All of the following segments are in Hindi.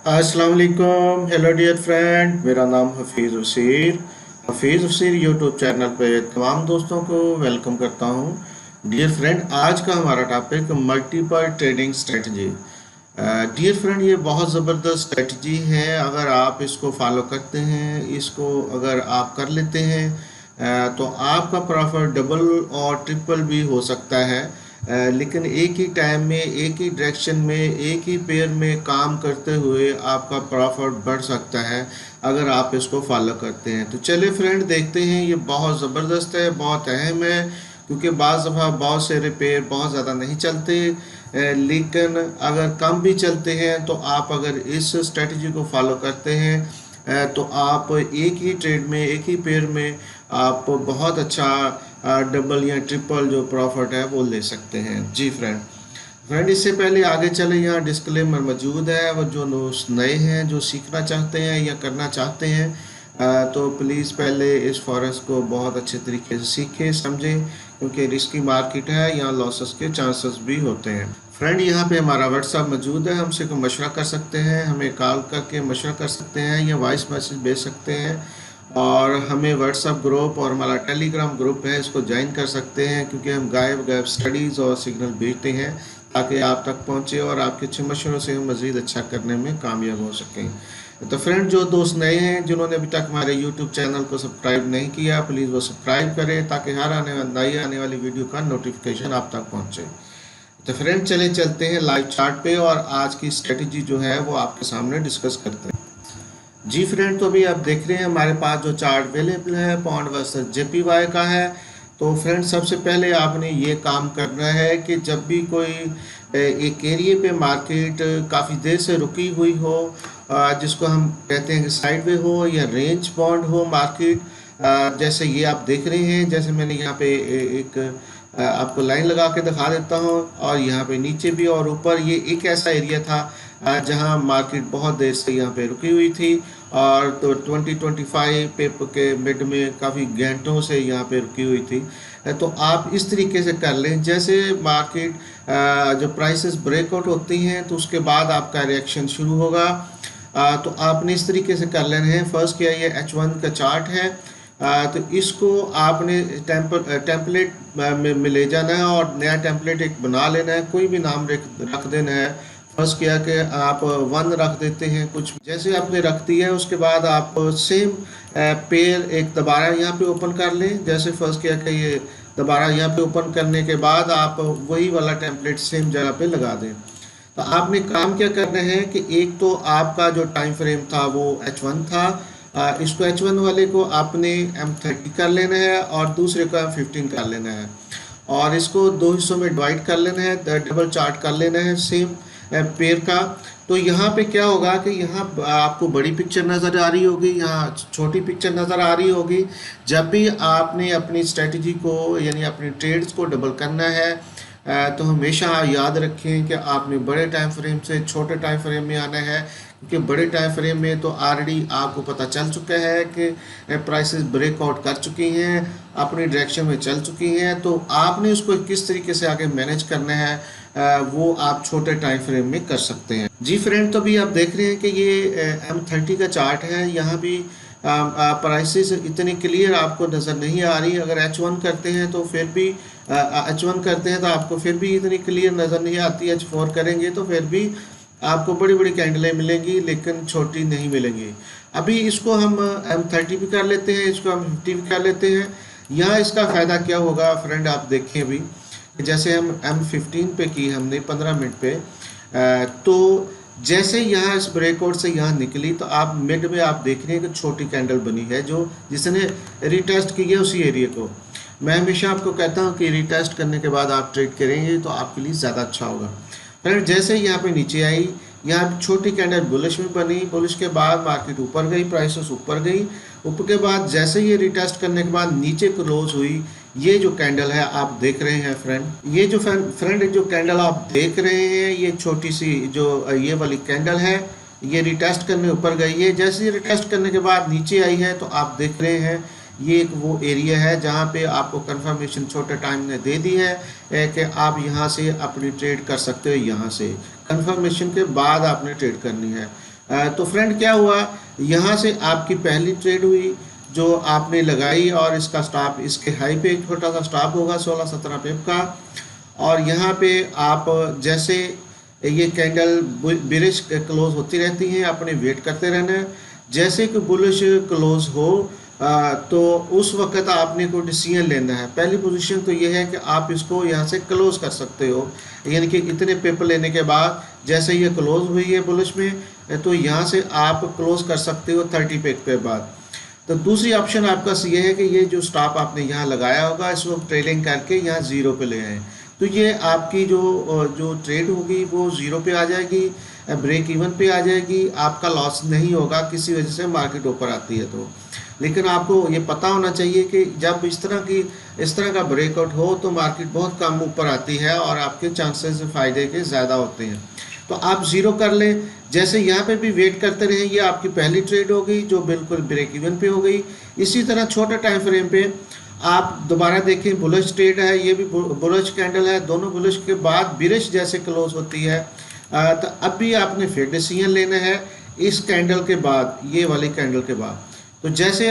अस्सलाम वालेकुम। हेलो डियर फ्रेंड, मेरा नाम हफीज़ उसीर यूट्यूब चैनल पे तमाम दोस्तों को वेलकम करता हूँ। डियर फ्रेंड, आज का हमारा topic multiple trading strategy. Dear friend, ये बहुत ज़बरदस्त स्ट्रेटजी है। अगर आप इसको फॉलो करते हैं, इसको अगर आप कर लेते हैं तो आपका प्रॉफिट डबल और ट्रिपल भी हो सकता है। लेकिन एक ही टाइम में, एक ही डायरेक्शन में, एक ही पेयर में काम करते हुए आपका प्रॉफिट बढ़ सकता है अगर आप इसको फॉलो करते हैं। तो चलिए फ्रेंड, देखते हैं। ये बहुत ज़बरदस्त है, बहुत अहम है, क्योंकि बाज़ दफ़ा बहुत से पेयर बहुत ज़्यादा नहीं चलते, लेकिन अगर कम भी चलते हैं तो आप अगर इस स्ट्रेटजी को फॉलो करते हैं तो आप एक ही ट्रेड में, एक ही पेयर में आप बहुत अच्छा डबल या ट्रिपल जो प्रॉफिट है वो ले सकते हैं। जी फ्रेंड, इससे पहले आगे चले, यहाँ डिस्क्लेमर मौजूद है। वो जो नए हैं, जो सीखना चाहते हैं या करना चाहते हैं, तो प्लीज़ पहले इस फॉरेक्स को बहुत अच्छे तरीके से सीखें, समझें, क्योंकि रिस्की मार्केट है, यहाँ लॉसेस के चांसेस भी होते हैं। फ्रेंड, यहाँ पे हमारा व्हाट्सअप मौजूद है, हमसे कोई मशवरा कर सकते हैं, हमें कॉल करके मशवरा कर सकते हैं या वॉइस मैसेज भेज सकते हैं। और हमें व्हाट्सअप ग्रुप और हमारा टेलीग्राम ग्रुप है, इसको ज्वाइन कर सकते हैं, क्योंकि हम गायब स्टडीज़ और सिग्नल भेजते हैं ताकि आप तक पहुँचे और आपके अच्छे मशवरों से हम मज़ीद अच्छा करने में कामयाब हो सकें। तो फ्रेंड, जो दोस्त नए हैं, जिन्होंने अभी तक हमारे यूट्यूब चैनल को सब्सक्राइब नहीं किया, प्लीज़ वो सब्सक्राइब करें ताकि हर नई आने वाली वीडियो का नोटिफिकेशन आप तक पहुँचे। तो फ्रेंड, चलते हैं लाइव चार्ट पे और आज की स्ट्रेटजी जो है वो आपके सामने डिस्कस करते हैं। जी फ्रेंड, तो अभी आप देख रहे हैं हमारे पास जो चार्ट अवेलेबल है पॉन्ड वर्सेस जेपीवाई का है। तो फ्रेंड, सबसे पहले आपने ये काम करना है कि जब भी कोई एक एरिए पे मार्केट काफ़ी देर से रुकी हुई हो, जिसको हम कहते हैं कि साइडवे हो या रेंज बॉन्ड हो मार्केट, जैसे ये आप देख रहे हैं, जैसे मैंने यहाँ पे एक आपको लाइन लगा के दिखा देता हूँ, और यहाँ पे नीचे भी और ऊपर, ये एक ऐसा एरिया था जहाँ मार्केट बहुत देर से यहाँ पे रुकी हुई थी, और तो 2025 पे के मिड में काफ़ी घंटों से यहाँ पे रुकी हुई थी। तो आप इस तरीके से कर लें, जैसे मार्केट जो प्राइसेस ब्रेकआउट होती हैं तो उसके बाद आपका रिएक्शन शुरू होगा। तो आपने इस तरीके से कर लेना है। फर्स्ट क्या, ये H1 का चार्ट है, तो इसको आपने टेम्पलेट में ले जाना है और नया टेम्पलेट एक बना लेना है, कोई भी नाम रख देना है। फर्स्ट किया कि आप 1 रख देते हैं, कुछ जैसे आपने रख दिया है, उसके बाद आप सेम पेयर एक दोबारा यहाँ पे ओपन कर लें। जैसे फर्स्ट किया कि ये दोबारा यहाँ पे ओपन करने के बाद आप वही वाला टेम्पलेट सेम जगह पे लगा दें। तो आपने काम क्या करना है कि एक तो आपका जो टाइम फ्रेम था वो H1 था, इसको H1 वाले को आपने M30 कर लेना है और दूसरे को M15 कर लेना है, और इसको दो हिस्सों में डिवाइड कर लेना है, डबल चार्ट कर लेना है सेम पेयर का। तो यहाँ पे क्या होगा कि यहाँ आपको बड़ी पिक्चर नज़र आ रही होगी, यहाँ छोटी पिक्चर नज़र आ रही होगी। जब भी आपने अपनी स्ट्रेटजी को यानी अपनी ट्रेड्स को डबल करना है, तो हमेशा याद रखें कि आपने बड़े टाइम फ्रेम से छोटे टाइम फ्रेम में आना है, क्योंकि बड़े टाइम फ्रेम में तो ऑलरेडी आपको पता चल चुका है कि प्राइसेस ब्रेकआउट कर चुकी हैं, अपनी डायरेक्शन में चल चुकी हैं। तो आपने उसको किस तरीके से आगे मैनेज करना है वो आप छोटे टाइम फ्रेम में कर सकते हैं। जी फ्रेंड, तो अभी आप देख रहे हैं कि ये M30 का चार्ट है। यहाँ भी प्राइसेस इतनी क्लियर आपको नज़र नहीं आ रही। अगर H1 करते हैं तो फिर भी H1 करते हैं तो आपको फिर भी इतनी क्लियर नज़र नहीं आती। H4 करेंगे तो फिर भी आपको बड़ी बड़ी कैंडलें मिलेंगी, लेकिन छोटी नहीं मिलेंगी। अभी इसको हम M30 भी कर लेते हैं, इसको हम 50 भी कर लेते हैं। यहाँ इसका फ़ायदा क्या होगा फ्रेंड, आप देखिए अभी जैसे हम M15 पे की हमने 15 मिनट पे, तो जैसे यहाँ इस ब्रेकआउट से यहाँ निकली तो आप मिड में आप देख रहे हैं कि छोटी कैंडल बनी है, जो जिसने रिटेस्ट की है उसी एरिया को। मैं हमेशा आपको कहता हूँ कि रिटेस्ट करने के बाद आप ट्रेड करेंगे तो आपके लिए ज़्यादा अच्छा होगा। फ्रेंड, जैसे यहाँ पे नीचे आई, यहाँ छोटी कैंडल बुलिश में बनी, बुलिश के बाद मार्केट ऊपर गई, प्राइसेस ऊपर गई, ऊपर के बाद जैसे ये रिटेस्ट करने के बाद नीचे क्लोज हुई। ये जो कैंडल है आप देख रहे हैं फ्रेंड, ये जो फ्रेंड जो कैंडल आप देख रहे हैं, ये छोटी सी जो ये वाली कैंडल है, ये रिटेस्ट करने ऊपर गई है। जैसे ही रिटेस्ट करने के बाद नीचे आई है तो आप देख रहे हैं ये एक वो एरिया है जहाँ पे आपको कंफर्मेशन छोटे टाइम ने दे दी है कि आप यहाँ से अपनी ट्रेड कर सकते हो। यहाँ से कंफर्मेशन के बाद आपने ट्रेड करनी है। तो फ्रेंड क्या हुआ, यहाँ से आपकी पहली ट्रेड हुई जो आपने लगाई और इसका स्टॉप, इसके हाई पे एक छोटा सा स्टॉप होगा 16-17 पिप का। और यहाँ पे आप जैसे ये कैंडल बिरिश क्लोज होती रहती हैं, अपने वेट करते रहना है। जैसे कि बुलिश क्लोज हो तो उस वक्त आपने को डिसीजन लेना है। पहली पोजीशन तो ये है कि आप इसको यहाँ से क्लोज कर सकते हो, यानी कि इतने पेपर लेने के बाद जैसे ये क्लोज हुई है बुलिश में तो यहाँ से आप क्लोज कर सकते हो 30 पिप के बाद। तो दूसरी ऑप्शन आपका ये है कि ये जो स्टॉप आपने यहाँ लगाया होगा इसको ट्रेलिंग करके यहाँ ज़ीरो पे ले आए, तो ये आपकी जो ट्रेड होगी वो ज़ीरो पे आ जाएगी, ब्रेक इवन पे आ जाएगी, आपका लॉस नहीं होगा किसी वजह से मार्केट ऊपर आती है तो। लेकिन आपको ये पता होना चाहिए कि जब इस तरह का ब्रेकआउट हो तो मार्केट बहुत कम ऊपर आती है और आपके चांसेस फ़ायदे के ज़्यादा होते हैं। तो आप ज़ीरो कर लें, जैसे यहाँ पे भी वेट करते रहें। ये आपकी पहली ट्रेड हो गई जो बिल्कुल ब्रेक इवन पे हो गई। इसी तरह छोटे टाइम फ्रेम पे आप दोबारा देखें, बुलिश ट्रेड है, ये भी बुलिश कैंडल है, दोनों बुलिश के बाद बिरिश जैसे क्लोज होती है। तो अब भी आपने फिर डिसीजन लेना है इस कैंडल के बाद, ये वाली कैंडल के बाद। तो जैसे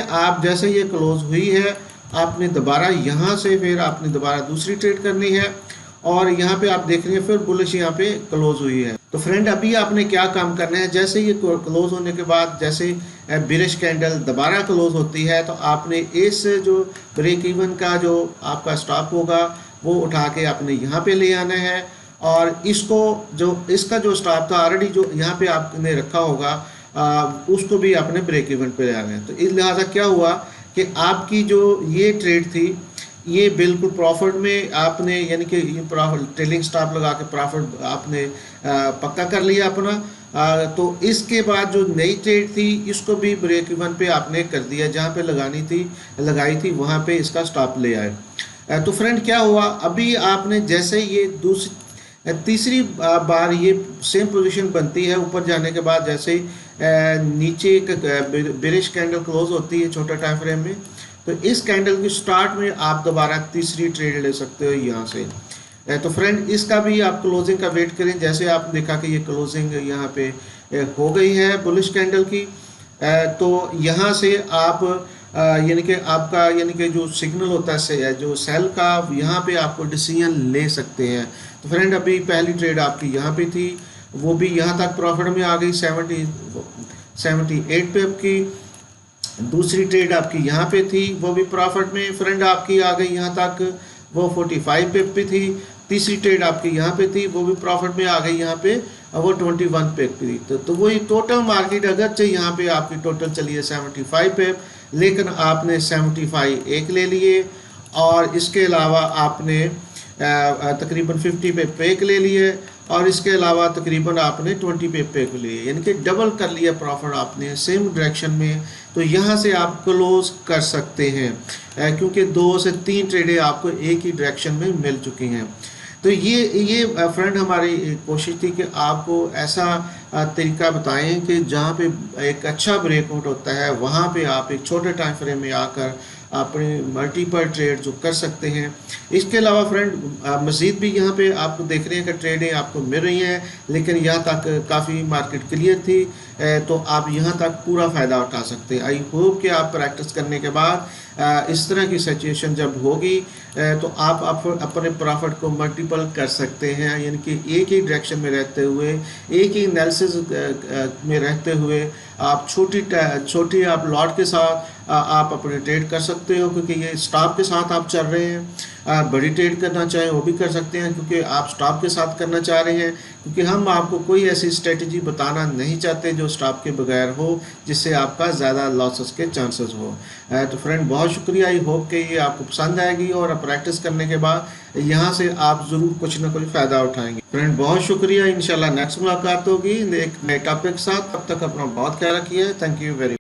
ये क्लोज हुई है आपने दोबारा यहाँ से फिर आपने दोबारा दूसरी ट्रेड करनी है और यहाँ पे आप देख रहे हैं फिर बुलिश यहाँ पे क्लोज हुई है। तो फ्रेंड अभी आपने क्या काम करना है, जैसे ये क्लोज होने के बाद जैसे बिरिश कैंडल दोबारा क्लोज होती है तो आपने इस जो ब्रेक इवन का जो आपका स्टॉप होगा वो उठा के आपने यहाँ पे ले आना है और इसका जो स्टॉप था ऑलरेडी जो यहाँ पे आपने रखा होगा उसको भी आपने ब्रेक इवन पे ले आना है। तो इस लिहाजा क्या हुआ कि आपकी जो ये ट्रेड थी ये बिल्कुल प्रॉफिट में आपने, यानी कि प्रॉफिट ट्रेलिंग स्टॉप लगा के प्रॉफिट आपने पक्का कर लिया अपना। तो इसके बाद जो नई ट्रेड थी इसको भी ब्रेक इवन पे आपने कर दिया, जहाँ पे लगाई थी वहाँ पे इसका स्टॉप ले आए। तो फ्रेंड क्या हुआ, अभी आपने जैसे ये तीसरी बार ये सेम पोजीशन बनती है ऊपर जाने के बाद, जैसे नीचे एक बिरिश कैंडल क्लोज होती है छोटा टाइम फ्रेम में, तो इस कैंडल की स्टार्ट में आप दोबारा तीसरी ट्रेड ले सकते हो यहाँ से। तो फ्रेंड इसका भी आप क्लोजिंग का वेट करें। जैसे आपने देखा कि ये क्लोजिंग यहाँ पे हो गई है बुलिश कैंडल की, तो यहाँ से आप यानी कि जो सिग्नल होता है जो सेल का, यहाँ पे आपको डिसीजन ले सकते हैं। तो फ्रेंड अभी पहली ट्रेड आपकी यहाँ पे थी, वो भी यहाँ तक प्रॉफिट में आ गई 78 पे आपकी। दूसरी ट्रेड आपकी यहाँ पे थी वो भी प्रॉफिट में फ्रेंड आपकी आ गई यहाँ तक, वो 45 पे थी। तीसरी ट्रेड आपकी यहाँ पे थी वो भी प्रॉफिट में आ गई यहाँ पे, वो 21 पे थी। तो वही टोटल मार्केट अगरचे यहाँ पे आपकी टोटल चली है 75 पे, लेकिन आपने 75 एक ले लिए और इसके अलावा आपने तकरीबन 50 पे एक ले लिए और इसके अलावा तकरीबन आपने 20 पे को लिए, यानी कि डबल कर लिया प्रॉफिट आपने सेम डायरेक्शन में। तो यहाँ से आप क्लोज कर सकते हैं क्योंकि 2 से 3 ट्रेडें आपको एक ही डायरेक्शन में मिल चुकी हैं। तो ये फ्रेंड हमारी कोशिश थी कि आपको ऐसा तरीका बताएं कि जहाँ पे एक अच्छा ब्रेकआउट होता है वहाँ पे आप एक छोटे टाइम फ्रेम में आकर अपने मल्टीपल ट्रेड जो कर सकते हैं। इसके अलावा फ्रेंड मज़ीद भी यहाँ पे आपको देख रहे हैं कि ट्रेडें आपको मिल रही हैं, लेकिन यहाँ तक काफ़ी मार्केट क्लियर थी, तो आप यहाँ तक पूरा फ़ायदा उठा सकते हैं। आई होप कि आप प्रैक्टिस करने के बाद इस तरह की सिचुएशन जब होगी तो आप अपने प्रॉफिट को मल्टीपल कर सकते हैं, यानी कि एक ही डायरेक्शन में रहते हुए, एक ही एनालिसिस में रहते हुए आप छोटी आप लॉट के साथ आप अपने ट्रेड कर सकते हो, क्योंकि ये स्टॉप के साथ आप चल रहे हैं। बड़ी ट्रेड करना चाहें वो भी कर सकते हैं क्योंकि आप स्टॉप के साथ करना चाह रहे हैं, क्योंकि हम आपको कोई ऐसी स्ट्रेटजी बताना नहीं चाहते जो स्टॉप के बगैर हो जिससे आपका ज़्यादा लॉसेस के चांसेस हो। तो फ्रेंड बहुत शुक्रिया, आई होप कि ये आपको पसंद आएगी और प्रैक्टिस करने के बाद यहाँ से आप ज़रूर कुछ ना कुछ फ़ायदा उठाएंगे। फ्रेंड बहुत शुक्रिया, इंशाल्लाह नेक्स्ट मुलाकात होगी एक नए टॉपिक के साथ। तब तक अपना बहुत ख्याल रखिए। Thank you very